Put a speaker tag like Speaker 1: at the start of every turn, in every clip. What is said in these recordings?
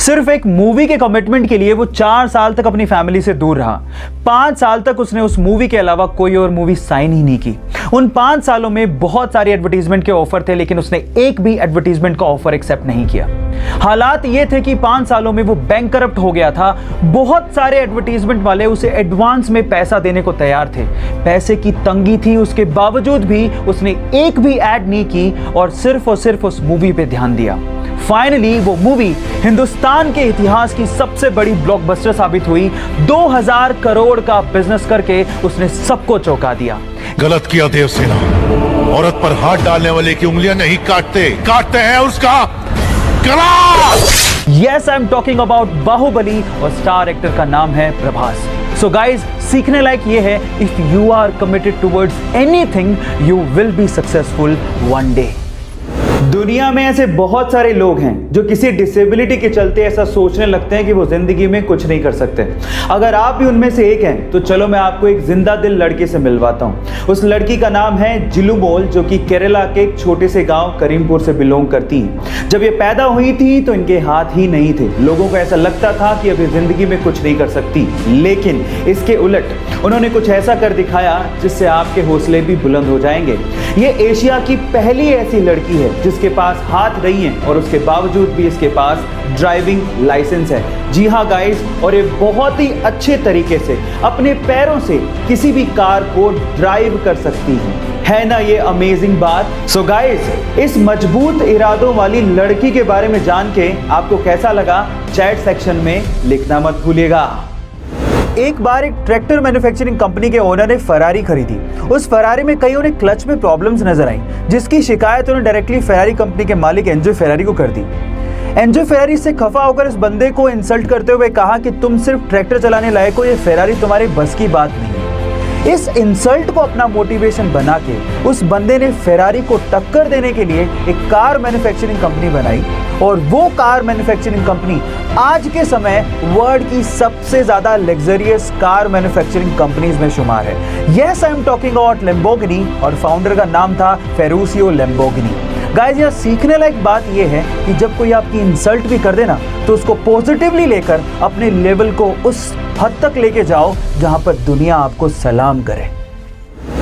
Speaker 1: सिर्फ एक मूवी के कमिटमेंट के लिए वो 4 साल तक अपनी फैमिली से दूर रहा। 5 साल तक उसने उस मूवी के अलावा कोई और मूवी साइन ही नहीं की। उन 5 सालों में बहुत सारी एडवर्टीजमेंट के ऑफर थे, लेकिन उसने एक भी एडवर्टीजमेंट का ऑफर एक्सेप्ट नहीं किया। हालात ये थे कि 5 सालों में वो बैंकरप्ट हो गया था। बहुत सारे एडवर्टीजमेंट वाले उसे एडवांस में पैसा देने को तैयार थे। पैसे की तंगी थी, उसके बावजूद भी उसने एक भी ऐड नहीं की और सिर्फ उस मूवी पे ध्यान दिया। फाइनली वो मूवी हिंदुस्तान के इतिहास की सबसे बड़ी ब्लॉकबस्टर साबित हुई। 2000 करोड़ का बिजनेस करके उसने सबको चौंका दिया।
Speaker 2: गलत किया देवसेना, औरत पर हाथ डालने वाले की उंगलियां नहीं काटते हैं उसका गला।
Speaker 1: Yes, I am talking about Baahubali और स्टार एक्टर का नाम है प्रभास। सो गाइज, सीखने लायक ये है, if you are committed towards anything you will be successful one day. दुनिया में ऐसे बहुत सारे लोग हैं जो किसी डिसेबिलिटी के चलते ऐसा सोचने लगते हैं कि वो जिंदगी में कुछ नहीं कर सकते। अगर आप भी उनमें से एक हैं तो चलो मैं आपको एक जिंदा दिल लड़की से मिलवाता हूं। उस लड़की का नाम है जिलुमोल, जो कि केरला के एक छोटे से गांव करीमपुर से बिलोंग करती हैं। जब ये पैदा हुई थी तो इनके हाथ ही नहीं थे। लोगों को ऐसा लगता था कि अभी जिंदगी में कुछ नहीं कर सकती, लेकिन इसके उलट उन्होंने कुछ ऐसा कर दिखाया जिससे आपके हौसले भी बुलंद हो जाएंगे। ये एशिया की पहली ऐसी लड़की है जिसके पास हाथ नहीं है और उसके बावजूद भी इसके पास ड्राइविंग लाइसेंस है। जी हाँ गाइस, और ये बहुत ही अच्छे तरीके से अपने पैरों से किसी भी कार को ड्राइव कर सकती है ना ये अमेजिंग बात। सो गाइस, इस मजबूत इरादों वाली लड़की के बारे में जान के आपको कैसा लगा, चैट सेक्शन में लिखना मत भूलिएगा। एक बार एक ट्रैक्टर मैन्युफैक्चरिंग कंपनी के ओनर ने फरारी खरीदी। उस फरारी में कई उन्हें क्लच में प्रॉब्लम्स नजर आई, जिसकी शिकायत उन्होंने डायरेक्टली फरारी कंपनी के मालिक एंजो फेरारी को कर दी। एंजो फेरारी से खफा होकर इस बंदे को इंसल्ट करते हुए कहा कि तुम सिर्फ ट्रैक्टर चलाने लायक हो, ये फेरारी तुम्हारे बस की बात नहीं। इस इंसल्ट को अपना मोटिवेशन बना के उस बंदे ने फेरारी को टक्कर देने के लिए एक कार मैन्युफैक्चरिंग कंपनी बनाई, और वो कार मैन्युफैक्चरिंग कंपनी आज के समय वर्ल्ड की सबसे ज्यादा लग्जरियस कार मैन्युफैक्चरिंग कंपनीज में शुमार है। Yes, I am talking about Lamborghini, और फाउंडर का नाम था फेरुशियो लैम्बोर्गिनी। गाइस, यहाँ सीखने लायक बात यह है कि जब कोई आपकी इंसल्ट भी कर देना तो उसको पॉजिटिवली लेकर अपने लेवल को उस हद तक लेके जाओ जहां पर दुनिया आपको सलाम करे।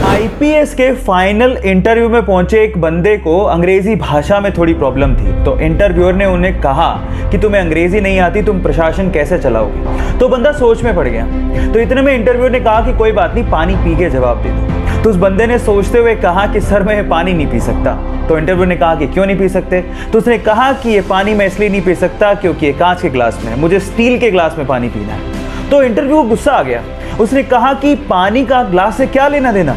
Speaker 1: आईपीएस के फाइनल इंटरव्यू में पहुंचे एक बंदे को अंग्रेजी भाषा में थोड़ी प्रॉब्लम थी, तो इंटरव्यूअर ने उन्हें कहा कि तुम्हें अंग्रेजी नहीं आती, तुम प्रशासन कैसे चलाओगे। तो बंदा सोच में पड़ गया। तो इतने में इंटरव्यूअर ने कहा कि कोई बात नहीं, पानी पी के जवाब दे दो। तो उस बंदे ने सोचते हुए कहा कि सर मैं पानी नहीं पी सकता। तो इंटरव्यूअर ने कहा कि क्यों नहीं पी सकते। तो उसने कहा कि ये पानी मैं इसलिए नहीं पी सकता क्योंकि ये कांच के ग्लास में है, मुझे स्टील के ग्लास में पानी पीना है। तो इंटरव्यू को गुस्सा आ गया। उसने कहा कि पानी का ग्लास से क्या लेना देना।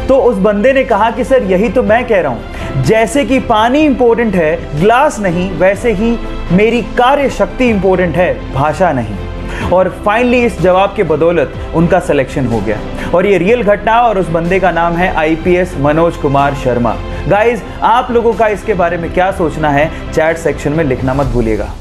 Speaker 1: तो उस बंदे ने कहा कि सर यही तो मैं कह रहा हूं, जैसे कि पानी इंपॉर्टेंट है, ग्लास नहीं, वैसे ही मेरी कार्य शक्ति इंपॉर्टेंट है, भाषा नहीं। और फाइनली इस जवाब के बदौलत उनका सिलेक्शन हो गया। और ये रियल घटना, और उस बंदे का नाम है आईपीएस मनोज कुमार शर्मा। गाइज, आप लोगों का इसके बारे में क्या सोचना है, चैट सेक्शन में लिखना मत भूलिएगा।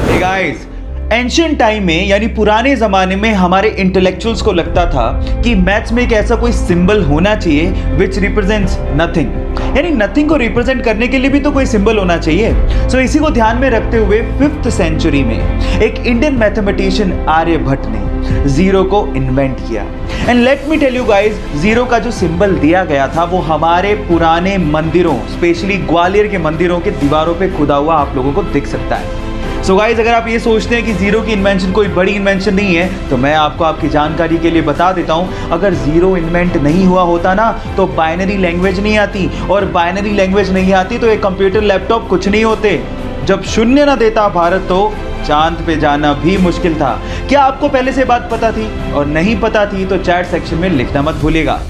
Speaker 1: हे गाइज, एंशिएंट टाइम में यानी पुराने जमाने में हमारे इंटेलेक्चुअल्स को लगता था कि मैथ्स में एक ऐसा कोई सिंबल होना चाहिए विच रिप्रेजेंट्स नथिंग, यानी नथिंग को रिप्रेजेंट करने के लिए भी तो कोई सिंबल होना चाहिए। सो इसी को ध्यान में रखते हुए 5th सेंचुरी में एक इंडियन मैथमेटिशियन आर्यभट्ट ने जीरो को इन्वेंट किया। And let me tell you guys, zero का जो सिंबल दिया गया था वो हमारे पुराने मंदिरों, स्पेशली ग्वालियर के मंदिरों के दीवारों पे खुदा हुआ आप लोगों को दिख सकता है। सो गाइज, अगर आप ये सोचते हैं कि जीरो की इन्वेंशन कोई बड़ी इन्वेंशन नहीं है, तो मैं आपको आपकी जानकारी के लिए बता देता हूं, अगर जीरो इन्वेंट नहीं हुआ होता ना तो बाइनरी लैंग्वेज नहीं आती, और बाइनरी लैंग्वेज नहीं आती तो एक कंप्यूटर लैपटॉप कुछ नहीं होते। जब शून्य ना देता भारत तो चांद पे जाना भी मुश्किल था। क्या आपको पहले से बात पता थी? और नहीं पता थी तो चैट सेक्शन में लिखना मत भूलिएगा।